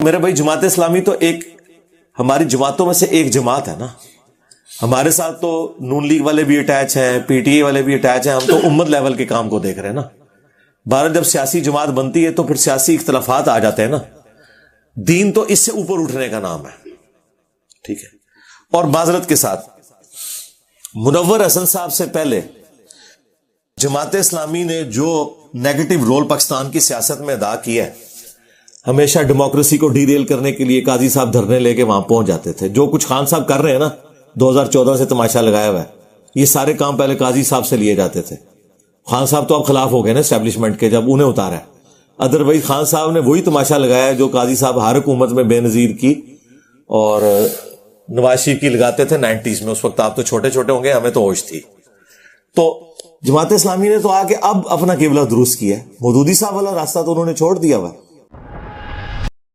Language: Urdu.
میرے بھائی جماعت اسلامی تو ایک ہماری جماعتوں میں سے ایک جماعت ہے نا. ہمارے ساتھ تو نون لیگ والے بھی اٹیچ ہیں, پی ٹی اے والے بھی اٹیچ ہیں, ہم تو امت لیول کے کام کو دیکھ رہے ہیں نا. بھارت جب سیاسی جماعت بنتی ہے تو پھر سیاسی اختلافات آ جاتے ہیں نا. دین تو اس سے اوپر اٹھنے کا نام ہے, ٹھیک ہے. اور معذرت کے ساتھ منور حسن صاحب سے پہلے جماعت اسلامی نے جو نیگیٹو رول پاکستان کی سیاست میں ادا کیا ہے, ہمیشہ ڈیموکریسی کو ڈی ریل کرنے کے لیے قاضی صاحب دھرنے لے کے وہاں پہنچ جاتے تھے. جو کچھ خان صاحب کر رہے ہیں نا 2014 سے تماشا لگایا ہوا ہے, یہ سارے کام پہلے قاضی صاحب سے لیے جاتے تھے. خان صاحب تو اب خلاف ہو گئے نا اسٹیبلشمنٹ کے, جب انہیں اتارا ہے. ادروائز خان صاحب نے وہی تماشا لگایا ہے جو قاضی صاحب ہر حکومت میں بے نظیر کی اور نواز شریف کی لگاتے تھے 90s میں. اس وقت آپ تو چھوٹے چھوٹے ہوں گے, ہمیں تو ہوش تھی. تو جماعت اسلامی نے تو آ کے اب اپنا قبلہ درست کیا ہے. مودودی صاحب والا راستہ تو انہوں نے چھوڑ دیا ہوا.